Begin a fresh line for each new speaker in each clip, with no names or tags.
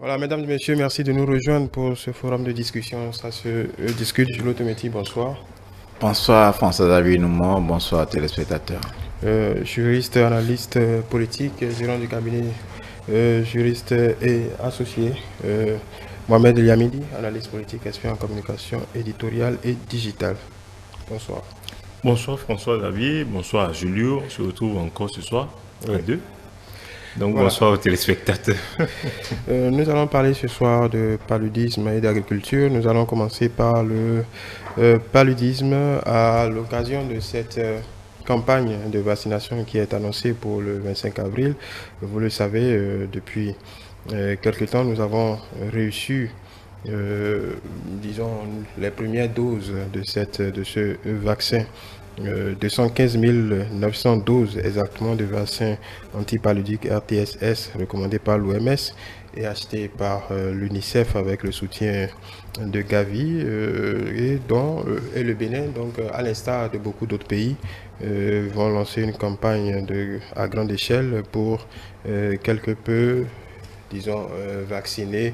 Voilà, mesdames et messieurs, merci de nous rejoindre pour ce forum de discussion. Ça se discute. Jules Métis, bonsoir.
Bonsoir François David Noumon, bonsoir téléspectateurs.
Juriste, analyste politique, gérant du cabinet juriste et associé. Mohamed Eliamidi, analyste politique, expert en communication éditoriale et digitale. Bonsoir.
Bonsoir François David, bonsoir Julio, on se retrouve encore ce soir, à deux. Donc voilà. Bonsoir aux téléspectateurs.
Nous allons parler ce soir de paludisme et d'agriculture. Nous allons commencer par le paludisme à l'occasion de cette campagne de vaccination qui est annoncée pour le 25 avril. Vous le savez, depuis quelque temps, nous avons reçu disons, les premières doses de ce vaccin. 215 912 exactement de vaccins antipaludiques RTSS recommandés par l'OMS et achetés par l'UNICEF avec le soutien de Gavi et le Bénin, donc à l'instar de beaucoup d'autres pays, vont lancer une campagne à grande échelle pour quelque peu, disons, vacciner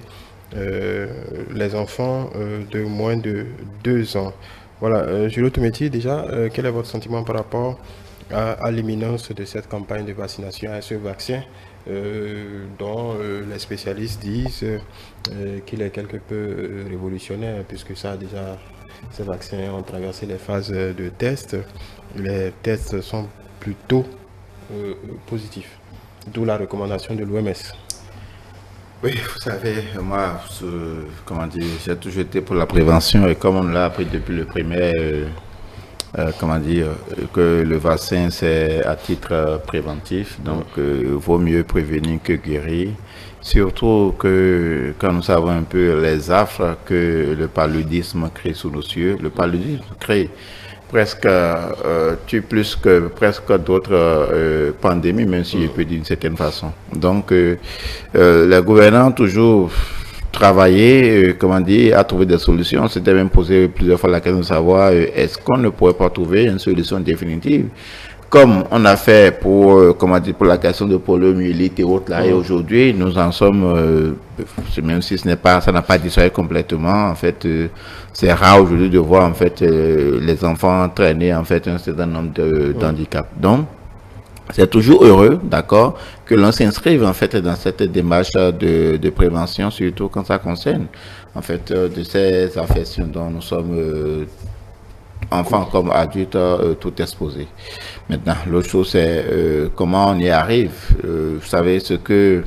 les enfants de moins de 2 ans. Voilà, Julio Métis, déjà, quel est votre sentiment par rapport à l'imminence de cette campagne de vaccination à ce vaccin dont les spécialistes disent qu'il est quelque peu révolutionnaire puisque ces vaccins ont traversé les phases de tests. Les tests sont plutôt positifs, d'où la recommandation de l'OMS.
Oui, vous savez, moi, j'ai toujours été pour la prévention et comme on l'a appris depuis le primaire, que le vaccin c'est à titre préventif, donc vaut mieux prévenir que guérir. Surtout que quand nous savons un peu les affres que le paludisme crée sous nos cieux, le paludisme crée presque tue plus que presque d'autres pandémies, même si je peux dire d'une certaine façon. Donc, les gouvernants toujours travaillé, à trouver des solutions. C'était même posé plusieurs fois la question de savoir est-ce qu'on ne pourrait pas trouver une solution définitive, comme on a fait pour pour la question de poliomyélite et autres là. Et aujourd'hui, nous en sommes, même si ça n'a pas disparu complètement. En fait, c'est rare aujourd'hui de voir en fait les enfants entraîner en fait un certain nombre d'handicaps. Donc, c'est toujours heureux, d'accord, que l'on s'inscrive en fait dans cette démarche de prévention, surtout quand ça concerne en fait de ces affections dont nous sommes enfants comme adultes tout exposés. Maintenant, l'autre chose c'est comment on y arrive. Vous savez ce que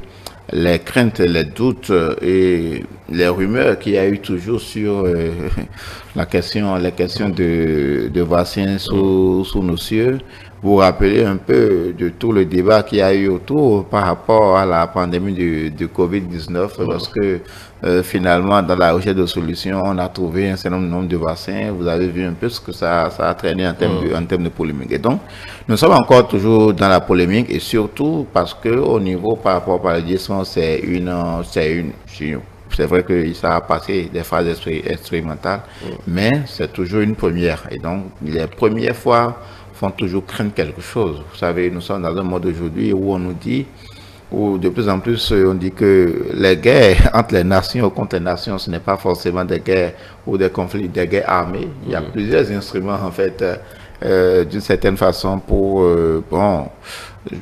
les craintes, les doutes et les rumeurs qu'il y a eu toujours sur les questions de vaccins sous nos cieux. Vous rappelez un peu de tout le débat qu'il y a eu autour par rapport à la pandémie de Covid-19, lorsque finalement, dans la recherche de solutions, on a trouvé un certain nombre de vaccins. Vous avez vu un peu ce que ça a traîné en termes de polémique. Et donc, nous sommes encore toujours dans la polémique et surtout parce que au niveau par rapport au paludisme, c'est vrai que ça a passé des phases expérimentales, mais c'est toujours une première. Et donc, les premières fois font toujours craindre quelque chose. Vous savez, nous sommes dans un monde aujourd'hui où on nous dit, où de plus en plus on dit que les guerres entre les nations ou contre les nations, ce n'est pas forcément des guerres ou des conflits, des guerres armées. Il y a plusieurs instruments en fait, d'une certaine façon pour,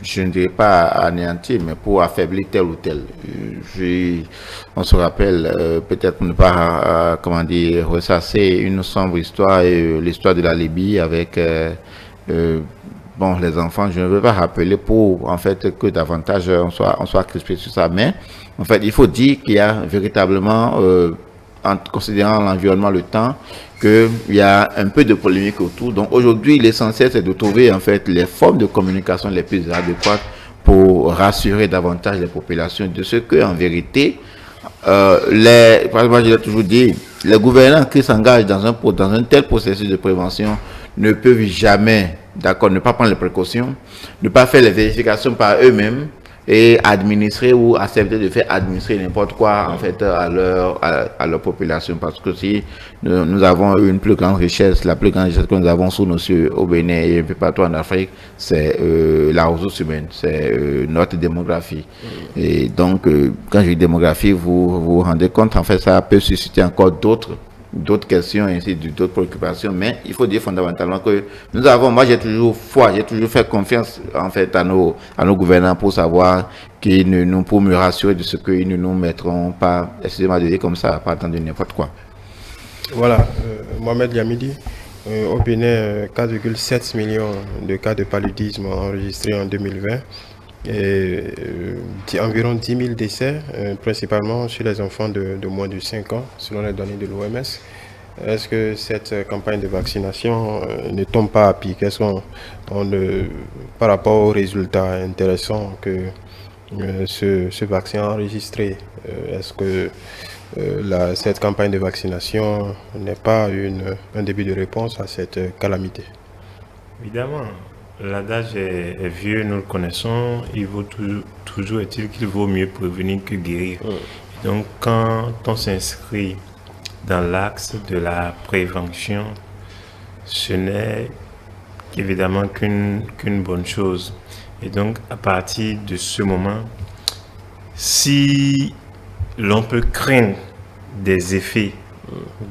je ne dirais pas anéantir, mais pour affaiblir tel ou tel. On se rappelle peut-être ne pas, ressasser une sombre histoire, l'histoire de la Libye avec les enfants, je ne veux pas rappeler pour en fait que davantage on soit crispé sur ça, mais en fait il faut dire qu'il y a véritablement en considérant l'environnement, le temps, qu'il y a un peu de polémique autour. Donc aujourd'hui l'essentiel c'est de trouver en fait les formes de communication les plus adéquates pour rassurer davantage les populations de ce que en vérité par exemple, je l'ai toujours dit, les gouvernants qui s'engagent dans un tel processus de prévention ne peuvent jamais, d'accord, ne pas prendre les précautions, ne pas faire les vérifications par eux-mêmes, et administrer ou accepter de faire administrer n'importe quoi en fait à leur population, parce que si nous avons une plus grande richesse, la plus grande richesse que nous avons sous nos cieux au Bénin et un peu partout en Afrique, c'est la ressource humaine, c'est notre démographie. Et donc quand je dis démographie, vous vous rendez compte, en fait ça peut susciter encore d'autres questions, ainsi d'autres préoccupations, mais il faut dire fondamentalement que moi j'ai toujours fait confiance en fait à nos gouvernants pour savoir pour me rassurer de ce qu'ils ne nous mettront pas, excusez-moi de dire comme ça, pas attendre n'importe quoi.
Voilà, Mohamed Yamidi, au Bénin, 4,7 millions de cas de paludisme enregistrés en 2020 et environ 10 000 décès, principalement chez les enfants de moins de 5 ans, selon les données de l'OMS. Est-ce que cette campagne de vaccination ne tombe pas à pic? Est-ce par rapport aux résultats intéressants que ce vaccin a enregistré, est-ce que cette campagne de vaccination n'est pas un début de réponse à cette calamité?
Évidemment, l'adage est vieux, nous le connaissons. Il vaut toujours est-il qu'il vaut mieux prévenir que guérir. Donc, quand on s'inscrit dans l'axe de la prévention, ce n'est évidemment qu'une bonne chose. Et donc, à partir de ce moment, si l'on peut craindre des effets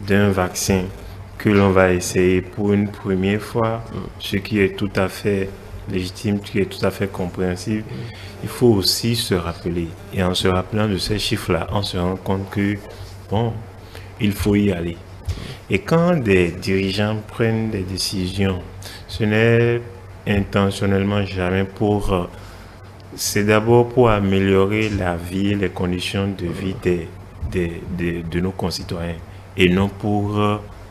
d'un vaccin que l'on va essayer pour une première fois, ce qui est tout à fait légitime, ce qui est tout à fait compréhensible, il faut aussi se rappeler. Et en se rappelant de ces chiffres-là, on se rend compte que, bon, il faut y aller. Et quand des dirigeants prennent des décisions, ce n'est intentionnellement jamais c'est d'abord pour améliorer la vie et les conditions de vie de nos concitoyens et non pour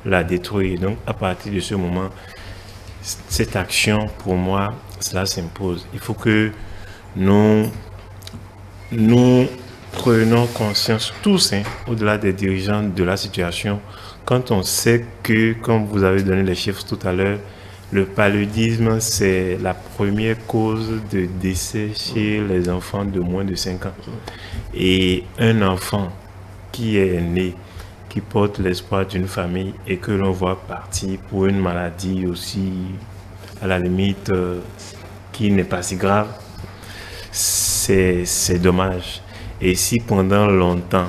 la détruire. Donc à partir de ce moment, cette action, pour moi, cela s'impose. Il faut que nous prenons conscience tous, au-delà des dirigeants, de la situation, quand on sait que, comme vous avez donné les chiffres tout à l'heure, le paludisme, c'est la première cause de décès chez les enfants de moins de 5 ans. Et un enfant qui est né, qui porte l'espoir d'une famille et que l'on voit partir pour une maladie aussi, à la limite, qui n'est pas si grave, c'est dommage. Et si pendant longtemps,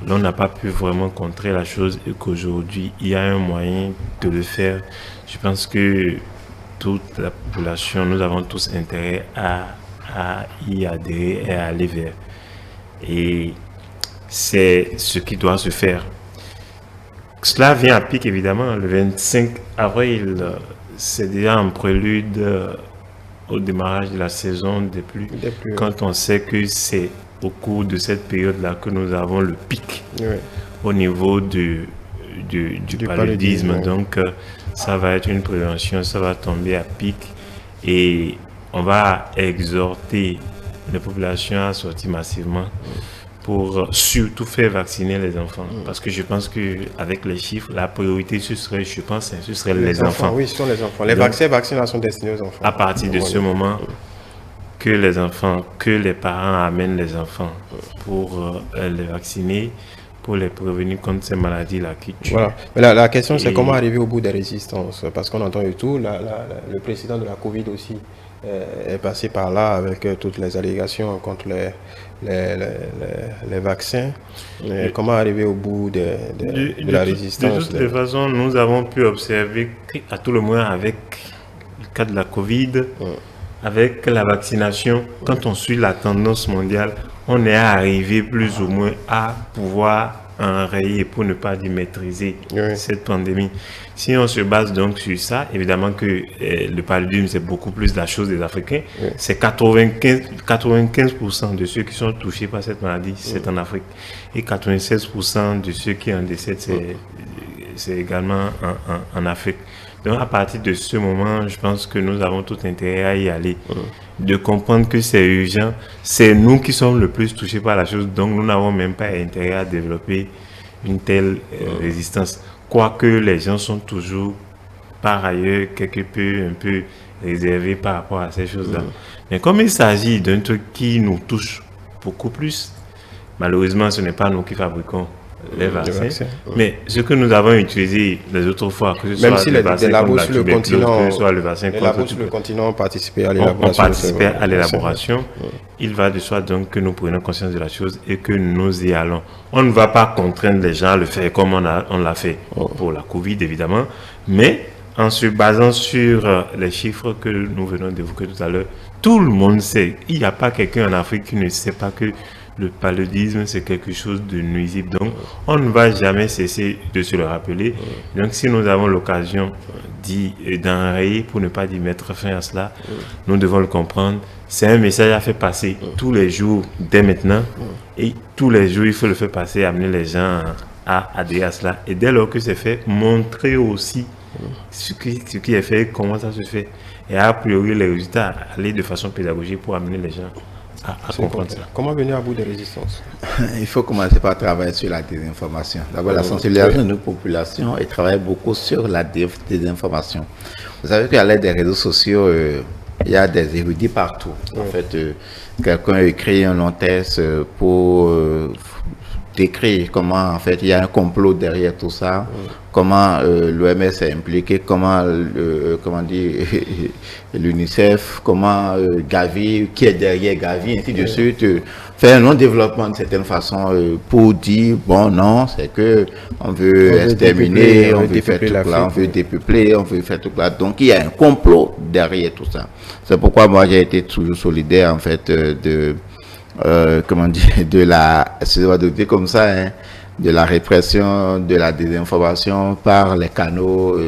l'on n'a pas pu vraiment contrer la chose et qu'aujourd'hui, il y a un moyen de le faire, je pense que toute la population, nous avons tous intérêt à y adhérer et à aller vers. Et c'est ce qui doit se faire. Cela vient à pic, évidemment, le 25 avril, c'est déjà un prélude au démarrage de la saison des pluies. Quand on sait que c'est au cours de cette période-là que nous avons le pic au niveau du paludisme. Donc, ça va être une prévention, ça va tomber à pic et on va exhorter les populations à sortir massivement pour surtout faire vacciner les enfants. Parce que je pense qu'avec les chiffres, la priorité, ce serait les enfants.
Oui, ce sont les enfants. Les vaccins sont destinés aux enfants.
À partir de ce moment, que les parents amènent les enfants pour les vacciner, pour les prévenir contre ces maladies-là qui tuent.
Voilà. Mais la question, c'est comment arriver au bout des résistances. Parce qu'on entend du tout, le président de la Covid aussi est passé par là avec toutes les allégations contre les vaccins. Comment arriver au bout de la résistance?
De toute façon, nous avons pu observer, à tout le moins avec le cas de la Covid, avec la vaccination, quand on suit la tendance mondiale, on est arrivé plus ou moins à pouvoir enrayer, pour ne pas dire maîtriser cette pandémie. Si on se base donc sur ça, évidemment que le paludisme, c'est beaucoup plus la chose des Africains. C'est 95% de ceux qui sont touchés par cette maladie, c'est en Afrique. Et 96% de ceux qui en décèdent, c'est également en Afrique. Donc à partir de ce moment, je pense que nous avons tout intérêt à y aller. De comprendre que c'est urgent, c'est nous qui sommes le plus touchés par la chose, donc nous n'avons même pas intérêt à développer une telle résistance. Quoique les gens sont toujours, par ailleurs, un peu réservé par rapport à ces choses-là. Mais comme il s'agit d'un truc qui nous touche beaucoup plus, malheureusement, ce n'est pas nous qui fabriquons les vaccins. Mais ce que nous avons utilisé les autres fois, que ce soit
si
le vaccin contre la tuberculose, que ce soit le vaccin contre
le continent ont participé à
l'élaboration. Il va de soi donc que nous prenions conscience de la chose et que nous y allons. On ne va pas contraindre les gens à le faire comme on l'a fait pour la Covid, évidemment, mais en se basant sur les chiffres que nous venons d'évoquer tout à l'heure, tout le monde sait. Il n'y a pas quelqu'un en Afrique qui ne sait pas que le paludisme, c'est quelque chose de nuisible. Donc, on ne va jamais cesser de se le rappeler. Donc, si nous avons l'occasion d'enrayer, pour ne pas dire mettre fin à cela, nous devons le comprendre. C'est un message à faire passer tous les jours, dès maintenant. Et tous les jours, il faut le faire passer, amener les gens à adhérer à cela. Et dès lors que c'est fait, montrer aussi ce qui est fait, comment ça se fait. Et a priori, les résultats, aller de façon pédagogique pour amener les gens à comprendre ça.
Comment venir à bout des résistances?
Il faut commencer par travailler sur la désinformation. D'abord, la sensibilisation de nos populations et travailler beaucoup sur la désinformation. Vous savez qu'à l'aide des réseaux sociaux, il y a des érudits partout. En fait, quelqu'un a écrit un long texte pour décrire comment, en fait, il y a un complot derrière tout ça, comment l'OMS est impliqué, comment, comment dire, l'UNICEF, comment Gavi, qui est derrière Gavi, ainsi de suite, faire un non-développement de certaine façon pour dire, bon, non, c'est que on veut exterminer, on veut faire tout là, on veut dépeupler, on veut faire tout là. Donc, il y a un complot derrière tout ça. C'est pourquoi moi, j'ai été toujours solidaire, en fait, comment dire, de la, excusez-moi de dire comme ça, hein, de la répression, de la désinformation par les canaux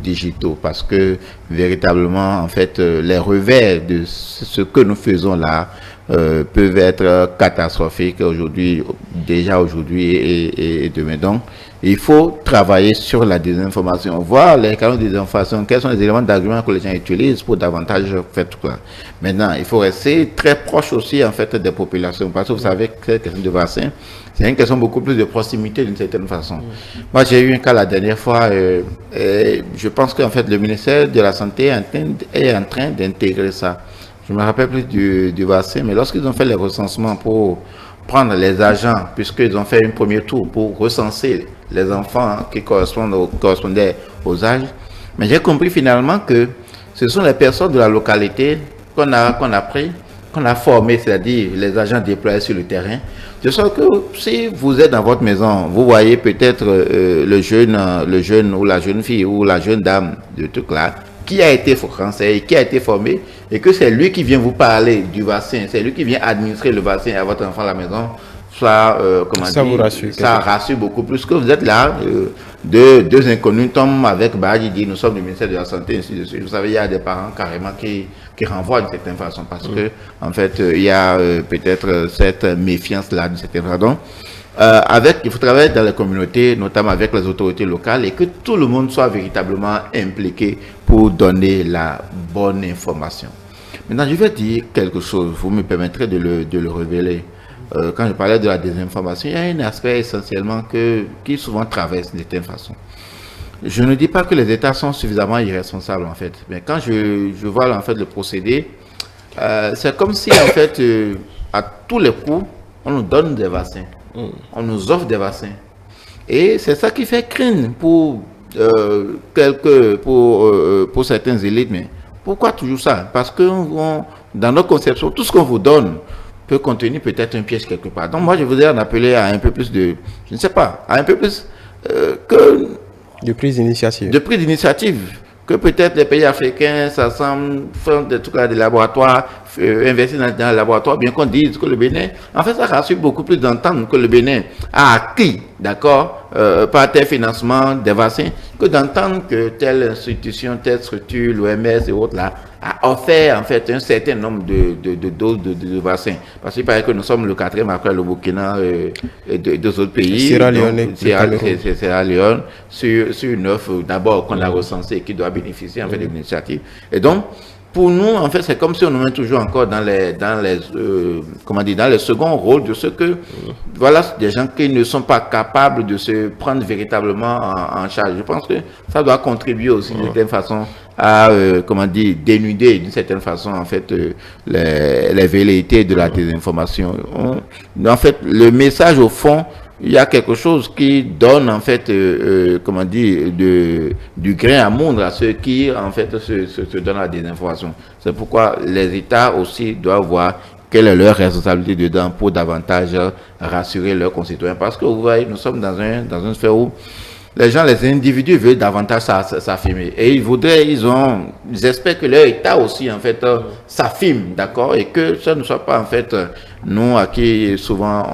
digitaux, parce que véritablement, en fait, les revers de ce que nous faisons là peuvent être catastrophiques aujourd'hui, déjà aujourd'hui et demain. Donc, il faut travailler sur la désinformation, voir les canaux de désinformation, quels sont les éléments d'argument que les gens utilisent pour davantage faire tout ça. Maintenant, il faut rester très proche aussi, en fait, des populations, parce que vous savez que cette question de vaccin, c'est une question beaucoup plus de proximité d'une certaine façon. Moi, j'ai eu un cas la dernière fois, je pense qu'en fait, le ministère de la Santé est en train d'intégrer ça. Je me rappelle plus du vaccin, mais lorsqu'ils ont fait les recensements pour prendre les agents, puisqu'ils ont fait un premier tour pour recenser les enfants qui correspondaient aux âges, mais j'ai compris finalement que ce sont les personnes de la localité qu'on a pris, qu'on a formé, c'est-à-dire les agents déployés sur le terrain, de sorte que si vous êtes dans votre maison, vous voyez peut-être le jeune ou la jeune fille ou la jeune dame de tout là, qui a été français, qui a été formé, et que c'est lui qui vient vous parler du vaccin, c'est lui qui vient administrer le vaccin à votre enfant à la maison, soit, ça rassure beaucoup plus que vous êtes là, deux inconnus tombent avec Badji, dit nous sommes du ministère de la Santé, ainsi de suite. Vous savez, il y a des parents carrément qui renvoient d'une certaine façon, parce que, en fait, il y a peut-être cette méfiance-là d'une certaine façon. Donc, il faut travailler dans les communautés, notamment avec les autorités locales, et que tout le monde soit véritablement impliqué pour donner la bonne information. Maintenant, je vais dire quelque chose, vous me permettrez de le révéler. Quand je parlais de la désinformation, il y a un aspect essentiellement qui souvent traverse d'une certaine façon. Je ne dis pas que les États sont suffisamment irresponsables, en fait, mais quand je vois en fait le procédé, c'est comme si, en fait, à tous les coups, on nous donne des vaccins. On nous offre des vaccins. Et c'est ça qui fait craindre pour certaines élites. Mais pourquoi toujours ça? Parce que dans notre conception, tout ce qu'on vous donne peut contenir peut-être un piège quelque part. Donc moi, je voudrais en appeler à un peu plus de, je ne sais pas, à un peu plus
de prise d'initiative.
De prise d'initiative. Que peut-être les pays africains s'assemblent, font des trucs à des laboratoires, investir dans les laboratoires, bien qu'on dise que le Bénin, en fait, ça rassure beaucoup plus d'entendre que le Bénin a acquis, d'accord, par tel financement des vaccins, que d'entendre que telle institution, telle structure, l'OMS et autres là, a offert en fait un certain nombre de doses de vaccins. Parce qu'il paraît que nous sommes le 4e après le Burkina et deux autres pays.
Sierra Leone
sur 9 d'abord qu'on a recensé qui doit bénéficier en fait de l'initiative. Et donc, pour nous, en fait, c'est comme si on nous met toujours encore dans les seconds rôles de ce que, voilà, des gens qui ne sont pas capables de se prendre véritablement en charge. Je pense que ça doit contribuer aussi d'une certaine façon à, dénuder d'une certaine façon, en fait, les velléités de la désinformation. En fait, le message, au fond, il y a quelque chose qui donne, en fait, du grain à moudre à ceux qui, en fait, se donnent la désinformation. C'est pourquoi les États aussi doivent voir quelle est leur responsabilité dedans pour davantage rassurer leurs concitoyens. Parce que vous voyez, nous sommes dans une sphère où les gens, les individus veulent davantage s'affirmer. Et ils espèrent que leur État aussi, en fait, s'affirme, d'accord? Et que ça ne soit pas, en fait, nous à qui souvent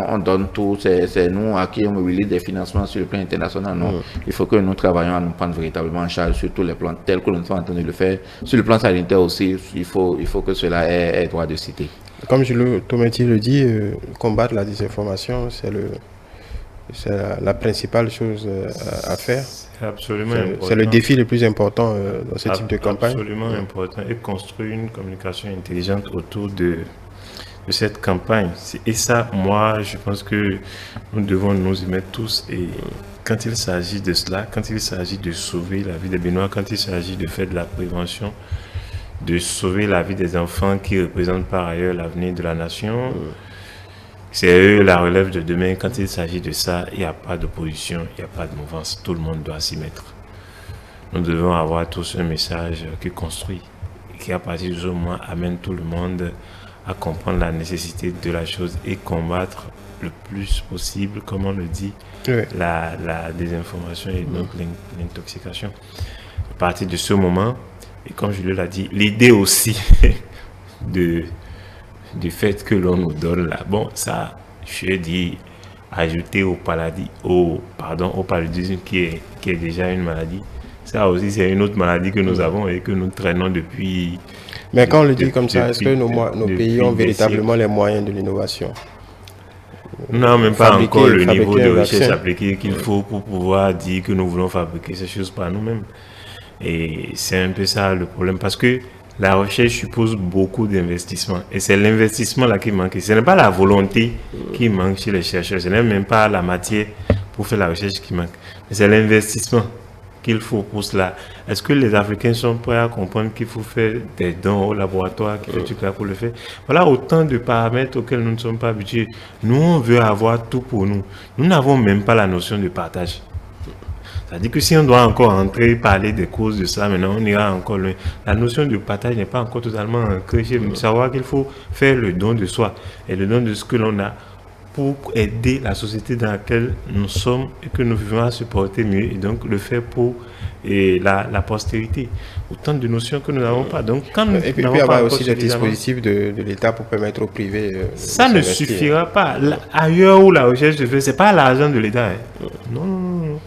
on donne tout, c'est nous à qui on mobilise des financements sur le plan international. Non, il faut que nous travaillions à nous prendre véritablement en charge sur tous les plans, tels que nous sommes en train de le faire. Sur le plan sanitaire aussi, il faut que cela ait droit de citer.
Comme Jules Tometi le dit, combattre la désinformation, c'est la principale chose à faire.
C'est absolument important.
C'est le défi le plus important dans ce type de campagne.
Absolument important. Et construire une communication intelligente autour de cette campagne. Et ça, moi, je pense que nous devons nous y mettre tous. Et quand il s'agit de cela, quand il s'agit de sauver la vie des Béninois, quand il s'agit de faire de la prévention, de sauver la vie des enfants qui représentent par ailleurs l'avenir de la nation, c'est eux la relève de demain. Quand il s'agit de ça, il n'y a pas d'opposition, il n'y a pas de mouvance. Tout le monde doit s'y mettre. Nous devons avoir tous un message qui construit, qui à partir de ce moment amène tout le monde à comprendre la nécessité de la chose et combattre le plus possible, comme on le dit, la désinformation et donc l'intoxication. À partir de ce moment, et comme je l'ai dit, l'idée aussi du fait que l'on nous donne là, bon, ça, je dis, ajouter au paludisme qui est déjà une maladie. Ça aussi, c'est une autre maladie que nous avons et que nous traînons depuis...
Mais quand on le dit comme ça, est-ce que nos pays ont véritablement les moyens de l'innovation?
Nous n'avons même pas encore le niveau de recherche appliquée qu'il faut pour pouvoir dire que nous voulons fabriquer ces choses par nous-mêmes. Et c'est un peu ça le problème, parce que la recherche suppose beaucoup d'investissement. Et c'est l'investissement là qui manque. Ce n'est pas la volonté qui manque chez les chercheurs. Ce n'est même pas la matière pour faire la recherche qui manque. Mais c'est l'investissement qu'il faut pour cela. Est-ce que les Africains sont prêts à comprendre qu'il faut faire des dons au laboratoire, qu'il faut du cas pour le faire? Voilà autant de paramètres auxquels nous ne sommes pas habitués. Nous, on veut avoir tout pour nous. Nous n'avons même pas la notion de partage. C'est-à-dire que si on doit encore entrer, parler des causes de ça, maintenant on ira encore loin. La notion de partage n'est pas encore totalement ancrée chez nous. Savoir qu'il faut faire le don de soi et le don de ce que l'on a pour aider la société dans laquelle nous sommes et que nous vivons à se porter mieux, et donc le faire pour la postérité. Autant de notions que nous n'avons pas. Donc, quand nous
et puis il peut y avoir aussi des dispositifs de l'État pour permettre au privé.
Ça ne suffira pas. Ailleurs où la recherche se fait, ce n'est pas l'argent de l'État. Hein. Non.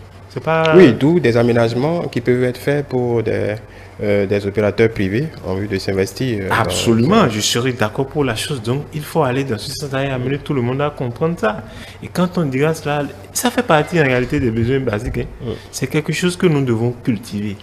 Pas...
Oui, d'où des aménagements qui peuvent être faits pour des opérateurs privés en vue de s'investir.
Absolument, je serais d'accord pour la chose. Donc, il faut aller dans ce sens et amener tout le monde à comprendre ça. Et quand on dira cela, ça fait partie en réalité des besoins basiques. Hein. C'est quelque chose que nous devons cultiver.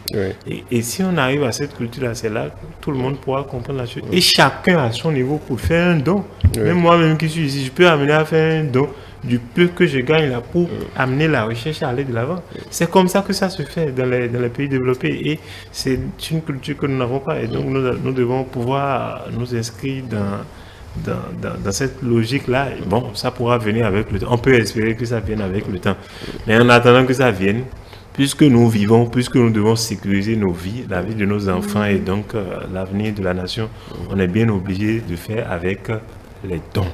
Et si on arrive à cette culture-là, c'est là que tout le monde pourra comprendre la chose. Et chacun à son niveau pour faire un don. Même moi-même qui suis ici, je peux amener à faire un don du peu que je gagne là pour amener la recherche à aller de l'avant. C'est comme ça que ça se fait dans les pays développés, et c'est une culture que nous n'avons pas, et donc nous devons pouvoir nous inscrire dans cette logique-là. Bon, ça pourra venir avec le temps. On peut espérer que ça vienne avec le temps. Mais en attendant que ça vienne, puisque nous vivons, puisque nous devons sécuriser nos vies, la vie de nos enfants et donc l'avenir de la nation, on est bien obligé de faire avec les dons.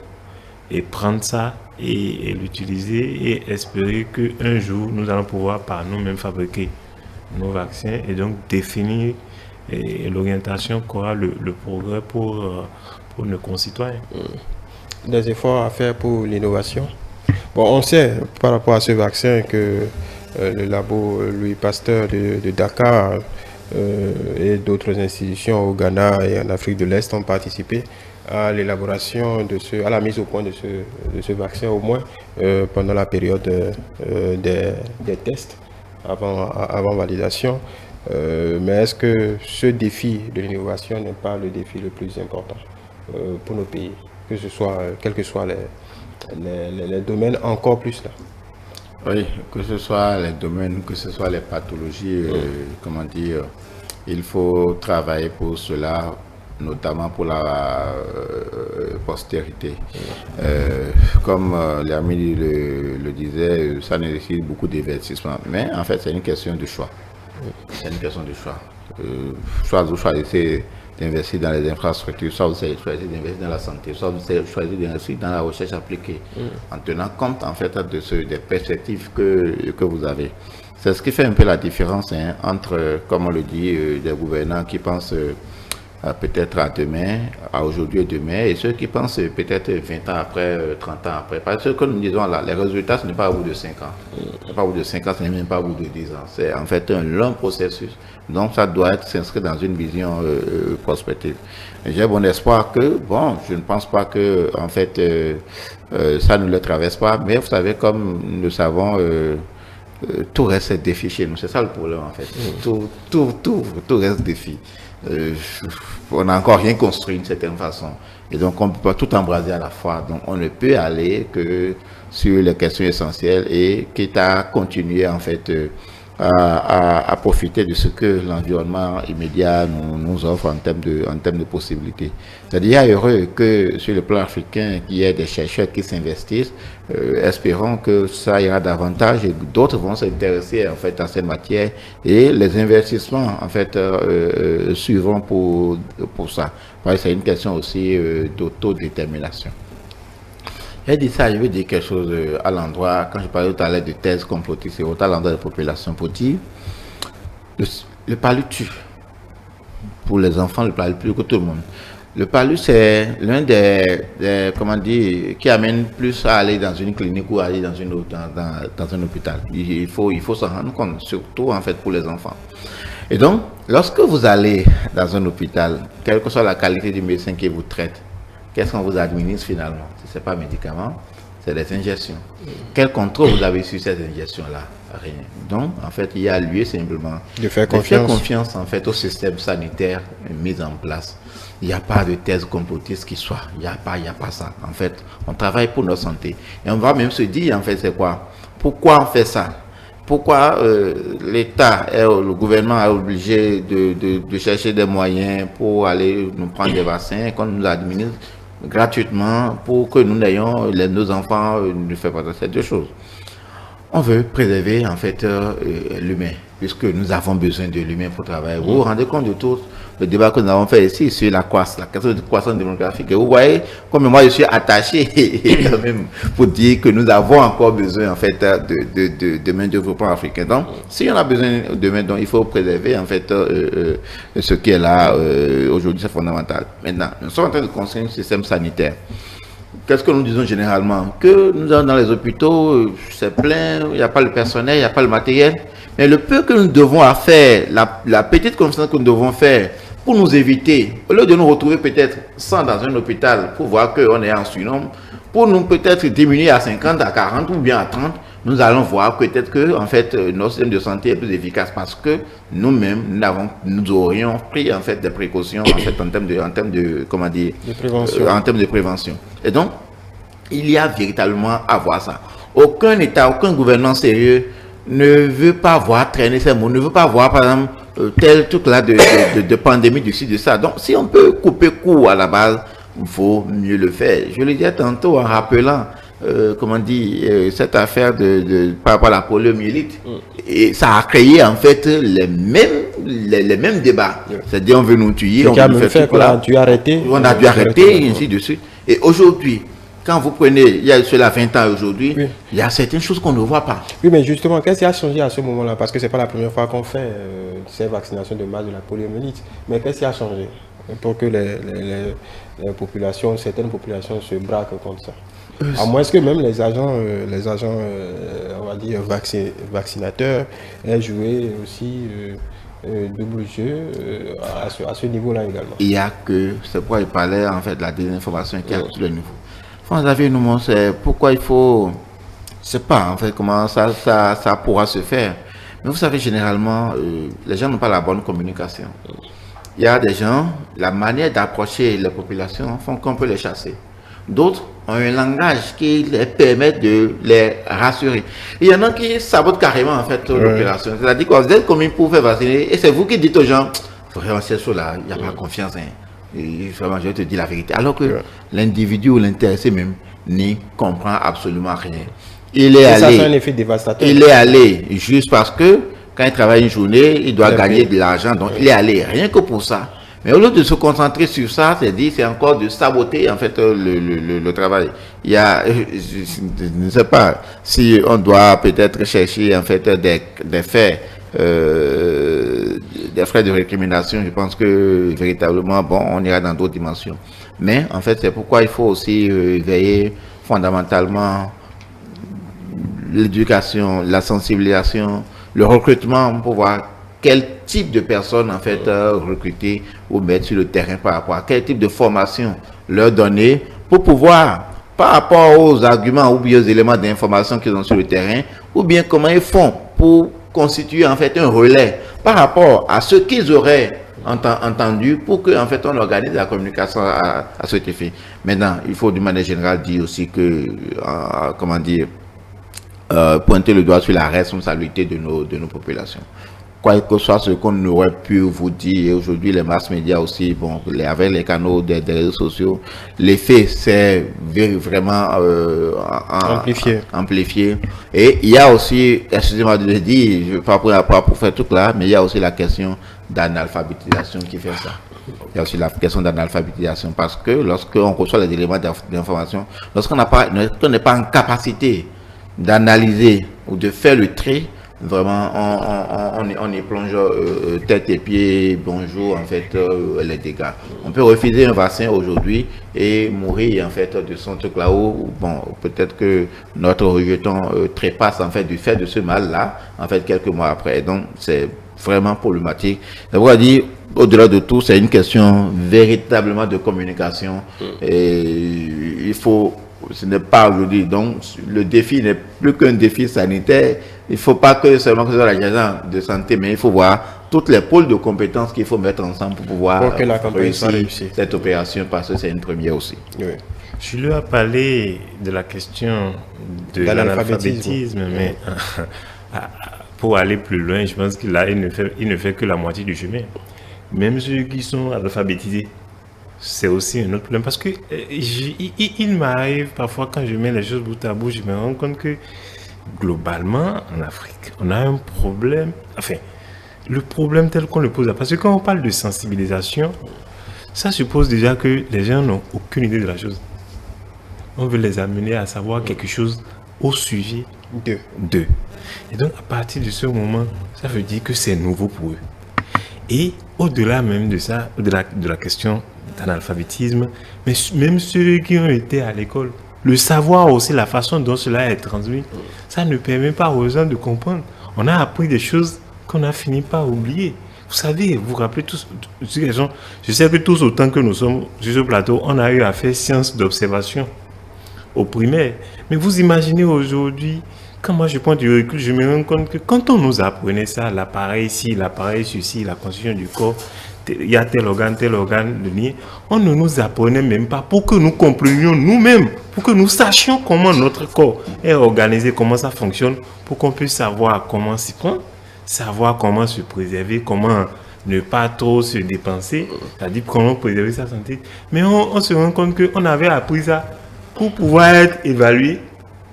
Et prendre ça et l'utiliser et espérer qu'un jour, nous allons pouvoir par nous-mêmes fabriquer nos vaccins et donc définir l'orientation qu'aura le progrès pour nos concitoyens.
Des efforts à faire pour l'innovation. Bon, on sait par rapport à ce vaccin que le labo Louis Pasteur de Dakar et d'autres institutions au Ghana et en Afrique de l'Est ont participé à l'élaboration à la mise au point de ce vaccin, au moins pendant la période des tests avant validation. Mais est-ce que ce défi de l'innovation n'est pas le défi le plus important pour nos pays, que ce soit, quels que soient les domaines, encore plus là?
Oui, que ce soit les domaines, que ce soit les pathologies, comment dire, il faut travailler pour cela, notamment pour la postérité. Comme l'ami le disait, ça nécessite beaucoup d'investissement. Mais en fait, c'est une question de choix. C'est une question de choix. Soit vous choisissez d'investir dans les infrastructures, soit vous choisissez d'investir dans la santé, soit vous choisissez d'investir dans la recherche appliquée, en tenant compte en fait des perspectives que vous avez. C'est ce qui fait un peu la différence entre, comme on le dit, des gouvernants qui pensent peut-être à demain, à aujourd'hui et demain, et ceux qui pensent peut-être 20 ans après, 30 ans après. Parce que comme nous disons là, les résultats, ce n'est pas au bout de 5 ans. Ce n'est pas au bout de 5 ans, ce n'est même pas au bout de 10 ans. C'est en fait un long processus. Donc ça doit s'inscrire dans une vision prospective. J'ai bon espoir que, bon, je ne pense pas que, en fait, ça ne le traverse pas, mais vous savez, comme nous le savons, tout reste défi chez nous. C'est ça le problème, en fait. Tout reste défi. On n'a encore rien construit d'une certaine façon. Et donc, on ne peut pas tout embraser à la fois. Donc, on ne peut aller que sur les questions essentielles et quitte à continuer, en fait, à profiter de ce que l'environnement immédiat nous offre en termes de possibilités. C'est-à-dire heureux que sur le plan africain, qu'il y ait des chercheurs qui s'investissent, espérons que ça ira davantage et d'autres vont s'intéresser en fait à cette matière et les investissements en fait suivront pour ça. Parce que c'est une question aussi d'autodétermination. J'ai dit ça, je veux dire quelque chose à l'endroit, quand je parlais tout à l'heure de thèse complotiste, c'est à l'endroit de la population pour dire le palu tue. Pour les enfants, le palu plus que tout le monde. Le palu, c'est l'un des comment dire, qui amène plus à aller dans une clinique ou à aller dans un hôpital. Il faut s'en rendre compte, surtout en fait pour les enfants. Et donc, lorsque vous allez dans un hôpital, quelle que soit la qualité du médecin qui vous traite, qu'est-ce qu'on vous administre finalement? Ce n'est pas un médicament, c'est des injections. Quel contrôle vous avez sur ces injections-là? Rien. Donc, en fait, il y a lieu simplement
de faire confiance
en fait, au système sanitaire mis en place. Il n'y a pas de thèse complotiste qui soit. Il n'y a pas ça. En fait, on travaille pour notre santé. Et on va même se dire, en fait, c'est quoi? Pourquoi on fait ça? Pourquoi l'État, le gouvernement est obligé de chercher des moyens pour aller nous prendre des vaccins qu'on nous administre gratuitement pour que nous n'ayons, nos enfants ne fassent pas ces deux choses. On veut préserver en fait l'humain, puisque nous avons besoin de l'humain pour travailler. Vous vous rendez compte de tout le débat que nous avons fait ici sur la question de croissance démographique. Et vous voyez comme moi je suis attaché quand même pour dire que nous avons encore besoin en fait de main d'œuvre pour africain. Donc, si on a besoin de main d'œuvre, il faut préserver en fait ce qui est là aujourd'hui, c'est fondamental. Maintenant, nous sommes en train de construire un système sanitaire. Qu'est-ce que nous disons généralement? Que nous allons dans les hôpitaux, c'est plein, il n'y a pas le personnel, il n'y a pas le matériel. Mais le peu que nous devons faire, la petite confiance que nous devons faire pour nous éviter, au lieu de nous retrouver peut-être 100 dans un hôpital pour voir qu'on est en surnombre, pour nous peut-être diminuer à 50, à 40 ou bien à 30, nous allons voir peut-être que en fait, notre système de santé est plus efficace parce que nous-mêmes, nous aurions pris en fait des précautions en fait en termes de comment dire, en termes de prévention. Et donc, il y a véritablement à voir ça. Aucun État, aucun gouvernement sérieux ne veut pas voir traîner ces mots, ne veut pas voir par exemple tel truc là de pandémie du ci, de ça. Donc, si on peut couper court à la base, il faut mieux le faire. Je le disais tantôt en rappelant comment dire, cette affaire par rapport à la poliomyélite. Et ça a créé en fait les mêmes débats. C'est-à-dire on veut nous tuer, on
a dû arrêter.
On a dû arrêter, et ainsi de suite. Et aujourd'hui, quand vous prenez, il y a cela 20 ans aujourd'hui, oui, il y a certaines choses qu'on ne voit pas.
Oui, mais justement, qu'est-ce qui a changé à ce moment-là? Parce que ce n'est pas la première fois qu'on fait ces vaccinations de masse de la poliomyélite. Mais qu'est-ce qui a changé pour que les populations, certaines populations se braquent contre ça? À moins que même les agents on va dire, vaccinateurs aient joué aussi double jeu à ce niveau-là également.
Il y a que, c'est pourquoi il parlait en fait de la désinformation qui est à tous les niveaux. François Xavier nous montre pourquoi il faut, je ne sais pas en fait comment ça pourra se faire. Mais vous savez, généralement, les gens n'ont pas la bonne communication. Il y a des gens, la manière d'approcher les populations font qu'on peut les chasser. D'autres ont un langage qui les permet de les rassurer. Il y en a qui sabotent carrément en fait l'opération. C'est-à-dire que vous êtes commis pour faire vacciner et c'est vous qui dites aux gens, vraiment c'est là, il n'y a pas confiance. Et vraiment, je vais te dire la vérité. Alors que l'individu ou l'intéressé même n'y comprend absolument rien. Il est allé.
Ça fait un effet dévastateur.
Il est allé juste parce que quand il travaille une journée, il doit gagner de l'argent. Donc il est allé rien que pour ça. Mais au lieu de se concentrer sur ça, c'est encore de saboter en fait le travail. Il y a, je ne sais pas si on doit peut-être chercher en fait des faits, des frais de récrimination. Je pense que véritablement, bon, on ira dans d'autres dimensions. Mais en fait, c'est pourquoi il faut aussi veiller fondamentalement l'éducation, la sensibilisation, le recrutement pour voir quel type de personnes en fait recruter ou mettre sur le terrain par rapport à quel type de formation leur donner pour pouvoir, par rapport aux arguments ou bien aux éléments d'information qu'ils ont sur le terrain, ou bien comment ils font pour constituer en fait un relais par rapport à ce qu'ils auraient entendu pour que en fait on organise la communication à cet effet. Maintenant, il faut d'une manière générale dire aussi que comment dire, pointer le doigt sur la responsabilité de nos populations. Quoi que ce soit ce qu'on aurait pu vous dire, et aujourd'hui les mass médias aussi, bon, avec les canaux des réseaux sociaux, l'effet c'est vraiment amplifié. Et il y a aussi, excusez-moi de le dire, je ne vais pas pour faire tout là, mais il y a aussi la question d'analphabétisation qui fait ça. Il y a aussi la question d'analphabétisation parce que lorsqu'on reçoit les éléments d'information, lorsqu'on n'est pas en capacité d'analyser ou de faire le trait, vraiment on y plonge tête et pieds, bonjour en fait les dégâts. On peut refuser un vaccin aujourd'hui et mourir en fait de son truc là-haut. Bon, peut-être que notre rejeton trépasse en fait du fait de ce mal-là en fait quelques mois après. Donc c'est vraiment problématique. Ça veut dire, au-delà de tout, c'est une question véritablement de communication et il faut. Ce n'est pas aujourd'hui. Donc, le défi n'est plus qu'un défi sanitaire. Il ne faut pas que seulement que ce soit l'agent de santé, mais il faut voir toutes les pôles de compétences qu'il faut mettre ensemble pour pouvoir réussir cette opération, parce que c'est une première aussi.
Oui. Je lui ai parlé de la question de l'analphabétisme, mais pour aller plus loin, je pense qu'il ne fait que la moitié du chemin. Même ceux qui sont alphabétisés, c'est aussi un autre problème parce que il m'arrive parfois quand je mets les choses bout à bout, je me rends compte que globalement en Afrique, on a un problème, enfin, le problème tel qu'on le pose là, parce que quand on parle de sensibilisation, ça suppose déjà que les gens n'ont aucune idée de la chose. On veut les amener à savoir quelque chose au sujet d'eux. Et donc à partir de ce moment, ça veut dire que c'est nouveau pour eux. Et au-delà même de ça, au-delà de la question d'analphabétisme, mais même ceux qui ont été à l'école, le savoir aussi, la façon dont cela est transmis, ça ne permet pas aux gens de comprendre. On a appris des choses qu'on a fini par oublier. Vous savez, vous vous rappelez tous, je sais que tous autant que nous sommes sur ce plateau, on a eu à faire sciences d'observation au primaire. Mais vous imaginez aujourd'hui, quand moi je prends du recul, je me rends compte que quand on nous apprenait ça, l'appareil ici, l'appareil ceci, la constitution du corps, il y a tel organe de lien, on ne nous apprenait même pas pour que nous comprenions nous-mêmes, pour que nous sachions comment notre corps est organisé, comment ça fonctionne, pour qu'on puisse savoir comment s'y prendre, savoir comment se préserver, comment ne pas trop se dépenser, c'est-à-dire comment préserver sa santé. Mais on se rend compte qu'on avait appris ça pour pouvoir être évalué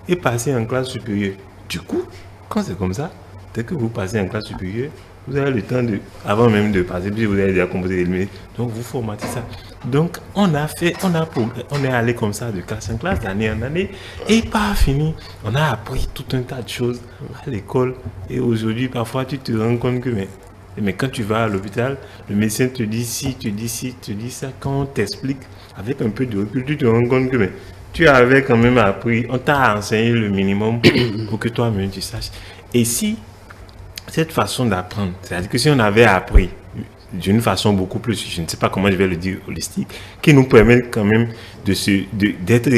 et passer en classe supérieure. Du coup, quand c'est comme ça, dès que vous passez en classe supérieure, vous avez le temps de, avant même de passer, puis vous avez déjà composé des limites. Donc vous formatez ça. Donc on est allé comme ça de classe en classe, d'année en année, et pas fini. On a appris tout un tas de choses à l'école. Et aujourd'hui, parfois, tu te rends compte que, mais quand tu vas à l'hôpital, le médecin te dit ci, te dit ci, te dit ça. Quand on t'explique avec un peu de recul, tu te rends compte que, tu avais quand même appris, on t'a enseigné le minimum pour que toi-même tu saches. Et si cette façon d'apprendre, c'est-à-dire que si on avait appris d'une façon beaucoup plus, je ne sais pas comment je vais le dire, holistique, qui nous permet quand même d'être,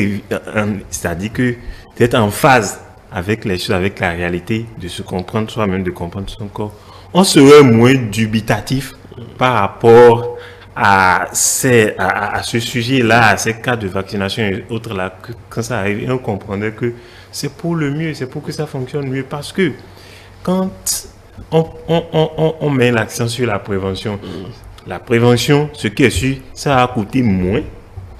c'est-à-dire que d'être en phase avec les choses, avec la réalité, de se comprendre soi-même, de comprendre son corps, on serait moins dubitatif par rapport à ce sujet-là, à ces cas de vaccination et autres là, quand ça arrive, et on comprendrait que c'est pour le mieux, c'est pour que ça fonctionne mieux, parce que quand on met l'accent sur la prévention, ce qui est sûr, ça a coûté moins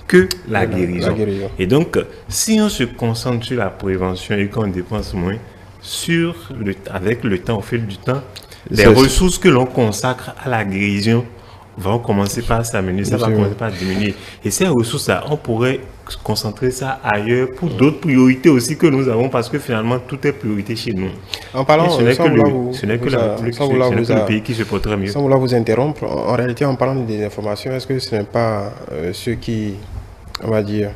que la guérison. Et donc, si on se concentre sur la prévention et qu'on dépense moins, avec le temps, au fil du temps, les ressources que l'on consacre à la guérison vont commencer par s'amener, ça va commencer par diminuer. Et ces ressources-là, on pourrait concentrer ça ailleurs pour d'autres priorités aussi que nous avons, parce que finalement, tout est priorité chez nous.
En parlant,
ce n'est que le pays qui se portera mieux.
Sans vouloir vous interrompre, en réalité, en parlant de désinformation, est-ce que ce n'est pas ceux qui, on va dire,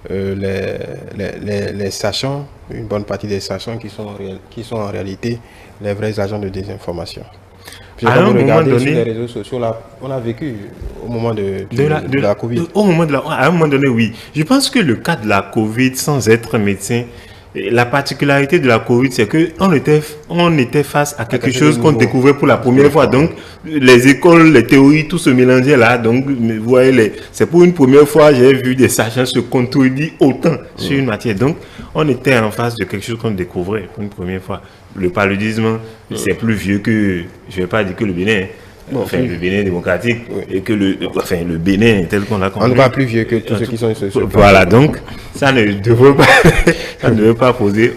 les sachants, une bonne partie des sachants qui sont en réalité les vrais agents de désinformation? Puis quand vous regardez sur les réseaux sociaux, là, on a vécu au moment de la Covid.
À un moment donné, oui. Je pense que le cas de la Covid, sans être médecin, la particularité de la Covid, c'est qu'on était face à quelque chose qu'on découvrait pour la première fois. Donc, les écoles, les théories, tout se mélangeait là. Donc, vous voyez, c'est pour une première fois, j'ai vu des sachants se contredire autant sur une matière. Donc, on était en face de quelque chose qu'on découvrait pour une première fois. Le paludisme, c'est plus vieux que, je ne vais pas dire que le Bénin, le Bénin démocratique, et que le Bénin tel qu'on l'a compris.
En tout cas, plus vieux que tous ceux qui sont sur le
Voilà, donc, ça ne devrait pas poser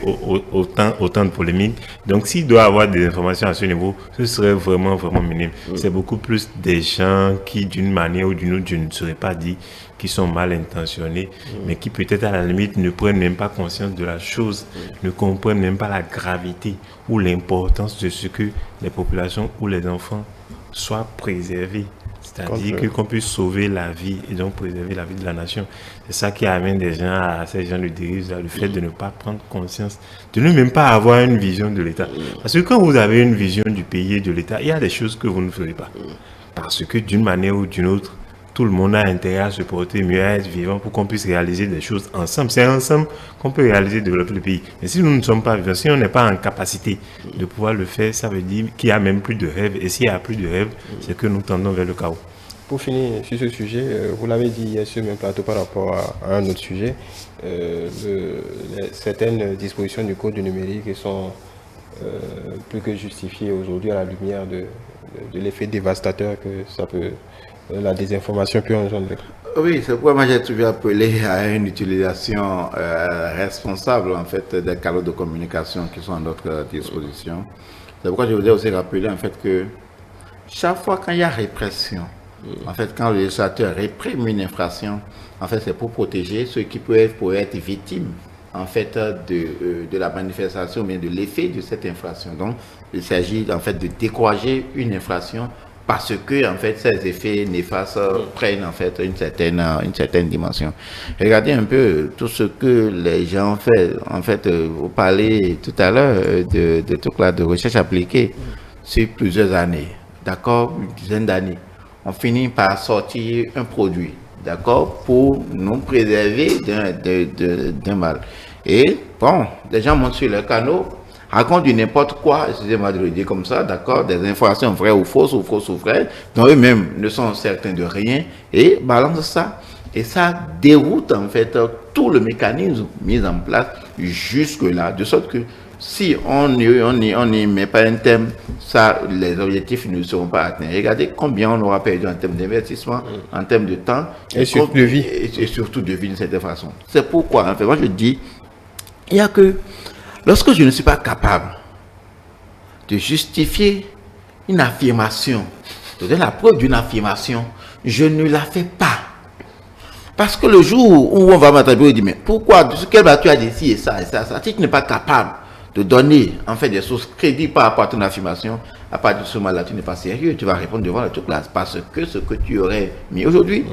autant de polémiques. Donc, s'il doit y avoir des informations à ce niveau, ce serait vraiment, vraiment minime. C'est beaucoup plus des gens qui, d'une manière ou d'une autre, je ne saurais pas dire, qui sont mal intentionnés, mais qui peut-être à la limite ne prennent même pas conscience de la chose, ne comprennent même pas la gravité ou l'importance de ce que les populations ou les enfants soient préservés. C'est-à-dire qu'on puisse sauver la vie et donc préserver la vie de la nation. C'est ça qui amène des gens à ces gens de dérive, le fait de ne pas prendre conscience, de ne même pas avoir une vision de l'État. Parce que quand vous avez une vision du pays et de l'État, il y a des choses que vous ne ferez pas. Parce que d'une manière ou d'une autre, tout le monde a intérêt à se porter mieux, à être vivant pour qu'on puisse réaliser des choses ensemble. C'est ensemble qu'on peut réaliser, développer le pays. Mais si nous ne sommes pas vivants, si on n'est pas en capacité de pouvoir le faire, ça veut dire qu'il n'y a même plus de rêve. Et s'il n'y a plus de rêve, c'est que nous tendons vers le chaos.
Pour finir sur ce sujet, vous l'avez dit hier sur le même plateau par rapport à un autre sujet, certaines dispositions du code du numérique sont plus que justifiées aujourd'hui à la lumière de l'effet dévastateur que ça peut... la désinformation peut engendrer.
Oui, c'est pourquoi moi j'ai toujours appelé à une utilisation responsable en fait des canaux de communication qui sont à notre disposition. C'est pourquoi je voudrais aussi rappeler en fait que chaque fois qu'il y a répression, en fait quand le législateur réprime une infraction, en fait c'est pour protéger ceux qui pourraient être victimes en fait de la manifestation, mais de l'effet de cette infraction. Donc il s'agit en fait de décourager une infraction parce que en fait ces effets néfastes prennent en fait une certaine dimension. Regardez un peu tout ce que les gens font. En fait, vous parlez tout à l'heure de tout là de recherche appliquée sur plusieurs années, d'accord, une dizaine d'années. On finit par sortir un produit, d'accord, pour nous préserver d'un mal. Et bon, les gens montent sur les canaux, racontent du n'importe quoi, excusez-moi de le dire comme ça, d'accord, des informations vraies ou fausses ou vraies, dont eux-mêmes ne sont certains de rien, et balancent ça. Et ça déroute en fait tout le mécanisme mis en place jusque-là, de sorte que si on n'y met pas un thème, ça, les objectifs ne seront pas atteints. Regardez combien on aura perdu en termes d'investissement, en termes de temps,
et surtout de vie.
Et surtout de vie d'une certaine façon. C'est pourquoi, en fait, moi je dis, il n'y a que lorsque je ne suis pas capable de justifier une affirmation, de donner la preuve d'une affirmation, je ne la fais pas. Parce que le jour où on va m'attribuer, on dit, mais pourquoi, quel tu as dit ci et ça et ça, si tu n'es pas capable de donner en fait des sources crédibles par rapport à ton affirmation, à partir de ce moment-là, tu n'es pas sérieux, tu vas répondre devant la toute classe. Parce que ce que tu aurais mis aujourd'hui,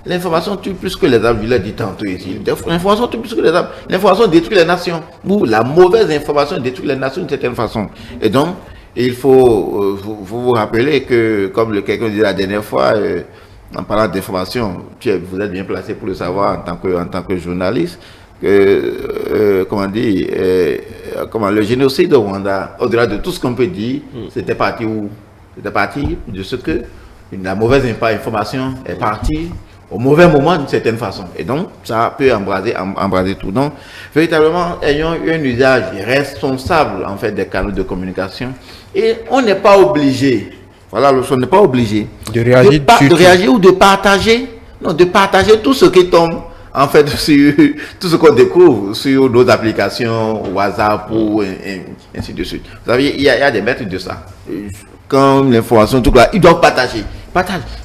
l'information tue plus que les armes, je l'ai dit tantôt ici. L'information tue plus que les armes. L'information détruit les nations. Ou la mauvaise information détruit les nations d'une certaine façon. Et donc, il faut vous rappeler que, comme quelqu'un disait la dernière fois, en parlant d'information, vous êtes bien placé pour le savoir en tant que journaliste. comment dire, le génocide au Rwanda, au-delà de tout ce qu'on peut dire, c'était parti où? C'était parti de ce que la mauvaise information est partie au mauvais moment d'une certaine façon. Et donc, ça peut embraser tout. Donc, véritablement, ayons un usage responsable, en fait, des canaux de communication. Et on n'est pas obligé, voilà, on n'est pas obligé
de réagir
ou de partager, non, de partager tout ce qui tombe, en fait, sur tout ce qu'on découvre sur nos applications, WhatsApp ou ainsi de suite. Vous savez, il y a des maîtres de ça. Quand l'information, tout là, ils doivent partager.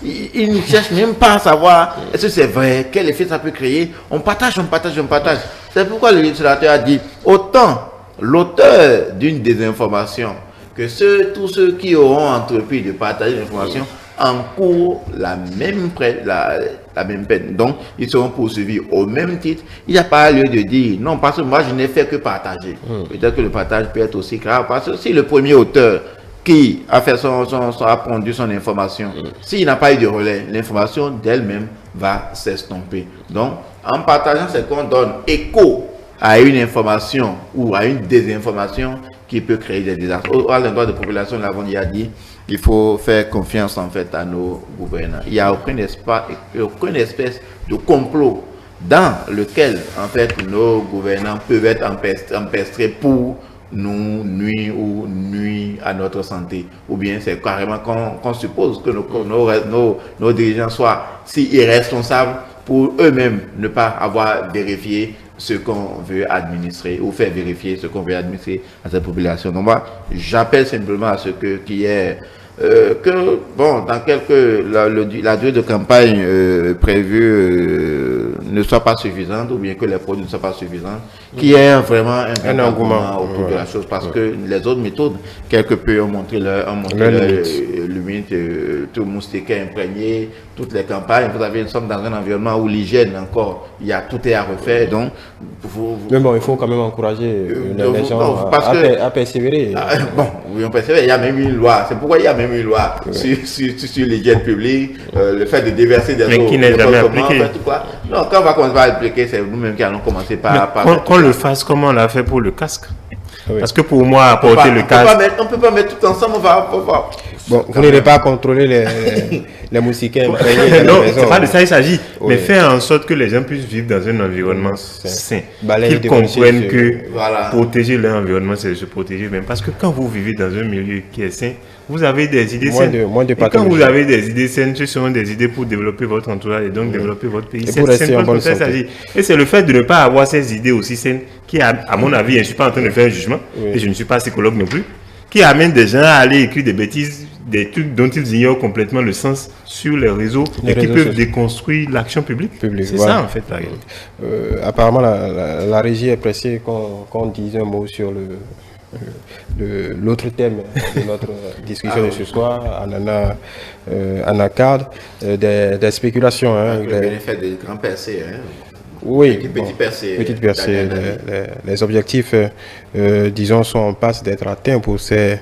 Ils ne cherchent même pas à savoir est-ce que c'est vrai, quel effet ça peut créer. On partage. C'est pourquoi le législateur a dit autant l'auteur d'une désinformation que tous ceux qui auront entrepris de partager l'information encourent la même peine. Donc, ils seront poursuivis au même titre. Il n'y a pas lieu de dire non, parce que moi, je n'ai fait que partager. Peut-être que le partage peut être aussi grave, parce que si le premier auteur qui a fait a pondu son information, s'il n'a pas eu de relais, l'information d'elle-même va s'estomper. Donc, en partageant, c'est qu'on donne écho à une information ou à une désinformation qui peut créer des désastres. À l'endroit de la population, nous l'avons déjà dit, il faut faire confiance en fait à nos gouvernants. Il n'y a aucune espèce de complot dans lequel en fait nos gouvernants peuvent être empêtrés pour nous nuire ou nuire à notre santé. Ou bien c'est carrément qu'on suppose que nos dirigeants soient si irresponsables pour eux-mêmes ne pas avoir vérifié ce qu'on veut administrer ou faire vérifier ce qu'on veut administrer à cette population. Donc moi, j'appelle simplement à ce la durée de campagne prévue ne soit pas suffisante, ou bien que les produits ne soient pas suffisants, qu'il y ait vraiment un engouement autour de la chose, parce que les autres méthodes, quelque peu, ont montré leur limite, tout le moustique est imprégné, toutes les campagnes, nous sommes dans un environnement où l'hygiène encore, tout est à refaire, donc
mais bon, il faut quand même encourager les gens à persévérer.
Oui, on persévère, il y a même une loi, c'est pourquoi il y a même une loi sur l'hygiène publique, le fait de déverser des eaux.
Mais qui n'est jamais appliqué.
Non, quand on va commencer à appliquer, c'est nous-mêmes qui allons commencer par...
Qu'on le fasse comme on l'a fait pour le casque. Oui. Parce que pour moi, apporter le casque...
On ne peut pas mettre tout ensemble, on va...
Bon, vous n'allez pas contrôler les moustiquaires imprégnés dans
non,
les maisons.
C'est pas de ça il s'agit. Oui. Mais faire en sorte que les gens puissent vivre dans un environnement sain. Qu'ils comprennent que protéger leur environnement, c'est se protéger même. Parce que quand vous vivez dans un milieu qui est sain, vous avez des idées saines. Et quand vous avez des idées saines, ce seront des idées pour développer votre entourage et donc développer votre pays.
C'est simplement ça il s'agit.
Et c'est le fait de ne pas avoir ces idées aussi saines qui, à mon avis, je ne suis pas en train de faire un jugement, et je ne suis pas psychologue non plus, qui amène des gens à aller écrire des bêtises, des trucs dont ils ignorent complètement le sens sur les réseaux et qui peuvent déconstruire l'action publique. C'est ça en fait la réalité.
Apparemment la régie est pressée qu'on dise un mot sur l'autre thème de notre discussion de ce soir, Anacard, des spéculations.
Le bénéfice des grands percés.
Oui,
petite
percée. Les objectifs, disons, sont en passe d'être atteints pour ces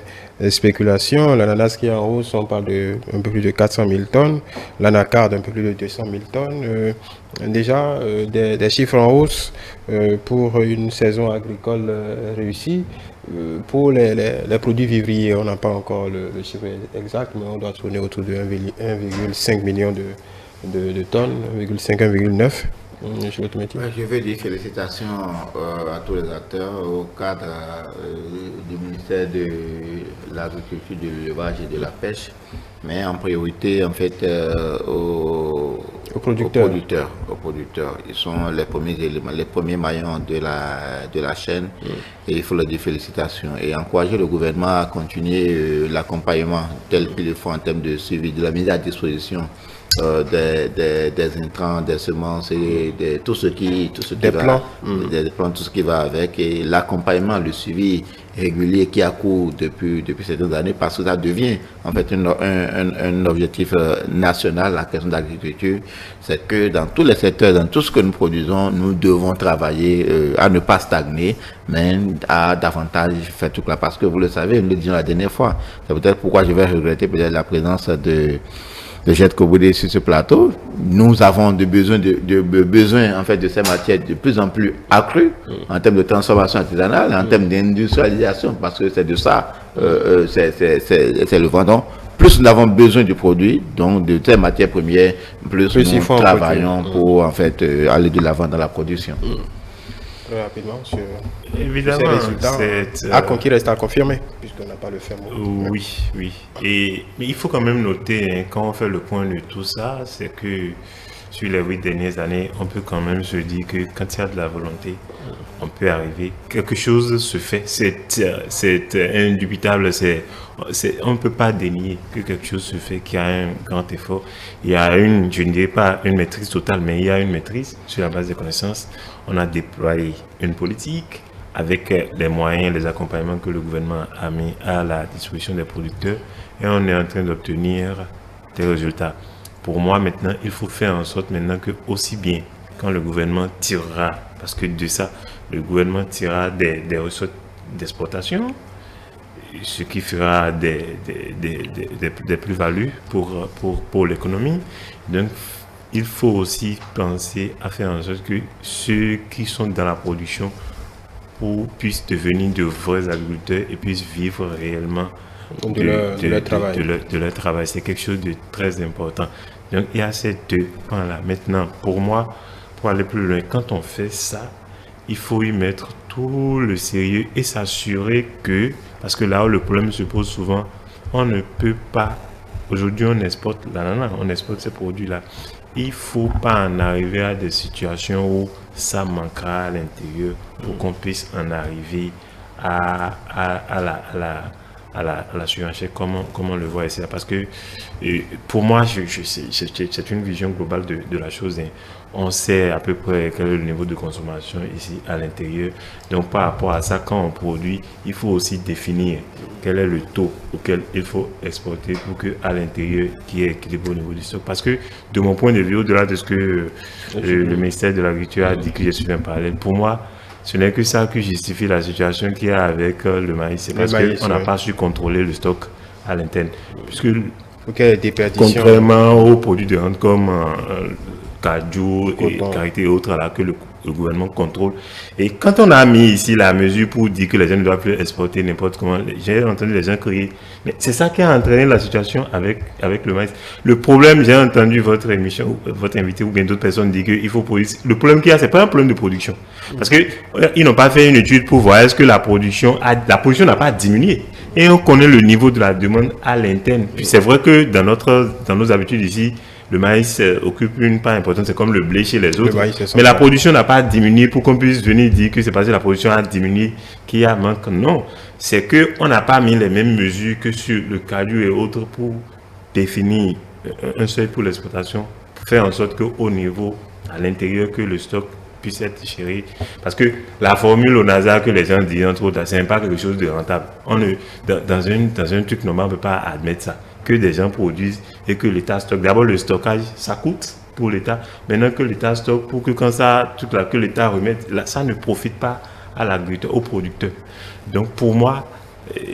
spéculations. L'ananas qui est en hausse, on parle de un peu plus de 400 000 tonnes. L'anacarde, un peu plus de 200 000 tonnes. Déjà, des chiffres en hausse pour une saison agricole réussie. Pour les produits vivriers, on n'a pas encore le chiffre exact, mais on doit tourner autour de 1,5 million de tonnes, 1,5, 1,9.
Je veux dire félicitations à tous les acteurs au cadre du ministère de l'Agriculture, de l'Élevage et de la Pêche, mais en priorité en fait aux producteurs. Ils sont les premiers éléments, les premiers maillons de la chaîne, et il faut leur dire félicitations et encourager le gouvernement à continuer l'accompagnement tel qu'il le faut en termes de suivi, de la mise à disposition des intrants, des semences et tout ce qui va avec, et l'accompagnement, le suivi régulier qui a cours depuis certaines années, parce que ça devient en fait un objectif national. La question de l'agriculture, c'est que dans tous les secteurs, dans tout ce que nous produisons, nous devons travailler à ne pas stagner, mais à davantage faire tout là, parce que vous le savez, nous le disions la dernière fois, c'est peut-être pourquoi je vais regretter peut-être la présence de Jet Kobode sur ce plateau. Nous avons des besoins en fait de ces matières de plus en plus accrus en termes de transformation artisanale, en termes d'industrialisation, parce que c'est de ça, c'est le vendant. Plus nous avons besoin du produit, donc de ces matières premières, plus nous travaillons pour en fait aller de l'avant dans la production.
Très rapidement sur
évidemment
ces résultats, qui reste à confirmer, puisqu'on n'a pas le fait mot.
Oui. Mais il faut quand même noter, quand on fait le point de tout ça, c'est que sur les 8 dernières années, on peut quand même se dire que quand il y a de la volonté, on peut arriver. Quelque chose se fait. C'est indubitable. On ne peut pas dénier que quelque chose se fait, qu'il y a un grand effort. Il y a je ne dirais pas une maîtrise totale, mais il y a une maîtrise sur la base des connaissances. On a déployé une politique avec les moyens, les accompagnements que le gouvernement a mis à la disposition des producteurs et on est en train d'obtenir des résultats. Pour moi, maintenant, il faut faire en sorte maintenant que aussi bien quand le gouvernement tirera, parce que de ça, le gouvernement tirera des ressources d'exportation, ce qui fera des plus-values pour l'économie. Donc, il faut aussi penser à faire en sorte que ceux qui sont dans la production puissent devenir de vrais agriculteurs et puissent vivre réellement de leur travail. C'est quelque chose de très important. Donc, il y a ces deux points-là. Maintenant, pour moi, pour aller plus loin, quand on fait ça, il faut y mettre tout le sérieux et s'assurer que, parce que là où le problème se pose souvent, on ne peut pas, aujourd'hui on exporte l'ananas, on exporte ces produits-là. Il ne faut pas en arriver à des situations où ça manquera à l'intérieur pour qu'on puisse en arriver à la surenchère comme on le voit ici. Parce que pour moi, c'est une vision globale de la chose. Hein. On sait à peu près quel est le niveau de consommation ici à l'intérieur. Donc par rapport à ça, quand on produit, il faut aussi définir quel est le taux auquel il faut exporter pour qu'à l'intérieur, qu'il y ait équilibre au niveau du stock. Parce que de mon point de vue, au-delà de ce que le ministère de l'Agriculture a dit que j'ai suivi un parallèle, pour moi, ce n'est que ça qui justifie la situation qu'il y a avec le maïs. C'est parce qu'on n'a pas su contrôler le stock à l'interne. Puisque, contrairement aux produits de rente comme Cajou et Carité et autres là, que le gouvernement contrôle. Et quand on a mis ici la mesure pour dire que les gens ne doivent plus exporter n'importe comment, j'ai entendu les gens crier. Mais c'est ça qui a entraîné la situation avec le maïs. Le problème, j'ai entendu votre émission, votre invité ou bien d'autres personnes dire qu'il faut produire. Le problème qu'il y a, c'est pas un problème de production. Parce que ils n'ont pas fait une étude pour voir est-ce que la production n'a pas diminué. Et on connaît le niveau de la demande à l'interne. Puis c'est vrai que dans nos habitudes ici, le maïs occupe une part importante, c'est comme le blé chez les autres. Mais la production n'a pas diminué pour qu'on puisse venir dire que c'est parce que la production a diminué qu'il y a manque. Non, c'est qu'on n'a pas mis les mêmes mesures que sur le cajou et autres pour définir un seuil pour l'exportation, pour faire en sorte qu'au niveau, à l'intérieur, que le stock puisse être géré. Parce que la formule au NASA que les gens disent, entre autres, c'est pas quelque chose de rentable. Dans un truc normal, on ne peut pas admettre ça. Que des gens produisent et que l'État stocke. D'abord, le stockage, ça coûte pour l'État. Maintenant que l'État stocke, pour que quand ça, que l'État remette, là, ça ne profite pas à l'agriculteur, au producteur. Donc, pour moi,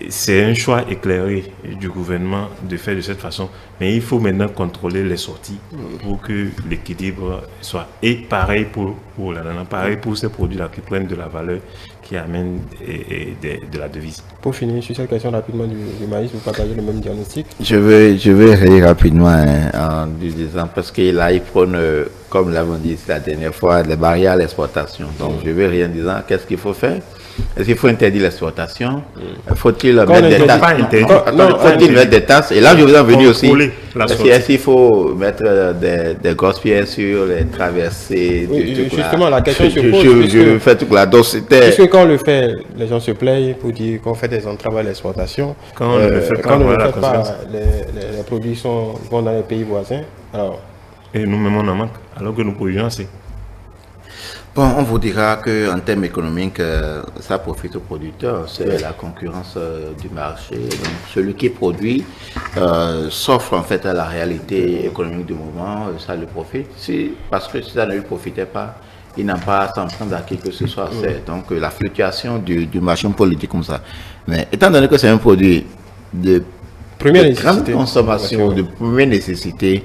c'est un choix éclairé du gouvernement de faire de cette façon. Mais il faut maintenant contrôler les sorties pour que l'équilibre soit. Et pareil pour l'ananas, pareil pour ces produits-là qui prennent de la valeur, qui amènent de la devise.
Pour finir sur cette question rapidement du maïs, vous partagez le même diagnostic?
Je vais réagir rapidement en disant, parce que là, il prône, comme l'avons dit la dernière fois, des barrières à l'exportation. Donc, je vais rien disant, qu'est-ce qu'il faut faire? Est-ce qu'il faut interdire l'exportation? Faut-il mettre des tasses? Faut-il mettre des tasses? Et là, je vous en venir aussi. Est-ce qu'il faut mettre des grosses pierres sur les traversées?
Justement, la question se pose.
Je fais tout là.
Puisque quand on le fait, les gens se plaignent pour dire qu'on fait des entraves à l'exportation.
Quand on ne le fait pas,
les produits vont dans les pays voisins. Alors,
et nous-mêmes, on en manque, alors que nous produisons assez. Bon, on vous dira qu'en termes économiques, ça profite aux producteurs, c'est la concurrence du marché. Donc, celui qui produit s'offre en fait à la réalité économique du moment, ça lui profite. Parce que si ça ne lui profitait pas, il n'a pas à s'en prendre à qui que ce soit. C'est donc la fluctuation du marché politique comme ça. Mais étant donné que c'est un produit de
première
de
nécessité.
grande consommation, de première nécessité,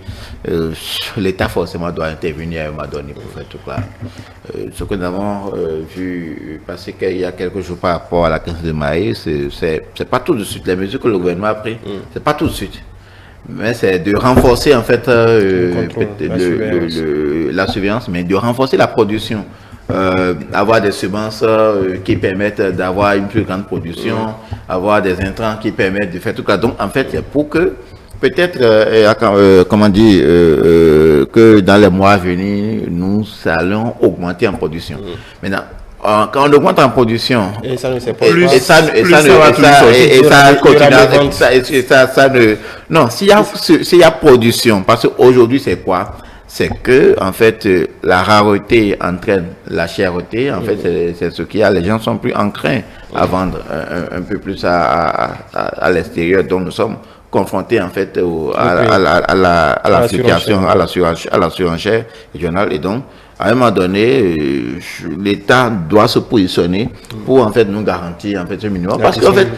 l'État forcément doit intervenir à un moment donné pour faire tout ça. Ce que nous avons vu passer qu'il y a quelques jours par rapport à la crise de maïs, c'est pas tout de suite. Les mesures que le gouvernement a prises, c'est pas tout de suite. Mais c'est de renforcer en fait la surveillance, mais de renforcer la production. Avoir des semences qui permettent d'avoir une plus grande production, avoir des intrants qui permettent de faire tout ça. Donc en fait, c'est pour que peut-être, comment dire, que dans les mois à venir, nous allons augmenter en production. Maintenant, quand on augmente en production,
Et ça ne s'est pas.
non, s'il y a production, parce qu'aujourd'hui c'est quoi? C'est que en fait la rareté entraîne la cherté. En fait, c'est ce qu'il y a. Les gens sont plus enclins à vendre un peu plus à l'extérieur. Donc nous sommes confrontés en fait à la situation, à la surenchère régionale. Et donc à un moment donné, l'État doit se positionner pour en fait nous garantir en fait ce minimum. Parce qu'en fait,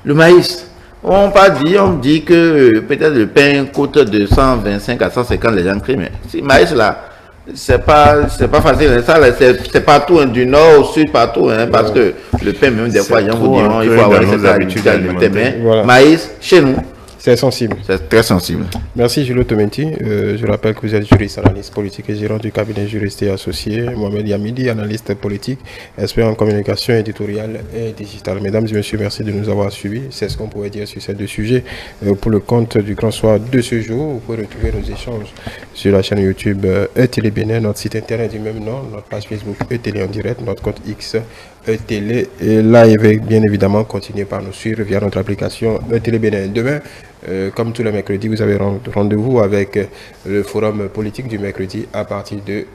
le maïs, on dit que peut-être le pain coûte de 125 à 150 les gens crient, mais si maïs là, c'est pas facile. Ça, c'est partout, hein, du nord au sud, partout, hein, parce que le pain, même des fois, les gens vous diront, il faut avoir ses habitudes alimentaires. Mais maïs, chez nous,
c'est sensible.
C'est très sensible.
Merci Julio Tomenti. Je rappelle que vous êtes juriste, analyste politique et gérant du cabinet juriste et associé. Mohamed Yamidi, analyste politique, expert en communication éditoriale et digitale. Mesdames et messieurs, merci de nous avoir suivis. C'est ce qu'on pouvait dire sur ces deux sujets. Pour le compte du Grand Soir de ce jour, vous pouvez retrouver nos échanges sur la chaîne YouTube E-Télé Bénin, notre site internet du même nom, notre page Facebook E-Télé en direct, notre compte X E-Télé et live. Bien évidemment, continuez par nous suivre via notre application E-Télé Bénin. Demain, comme tous les mercredis, vous avez rendez-vous avec le forum politique du mercredi à partir de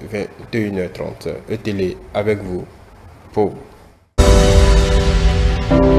21h30. E-Télé avec vous, pour vous.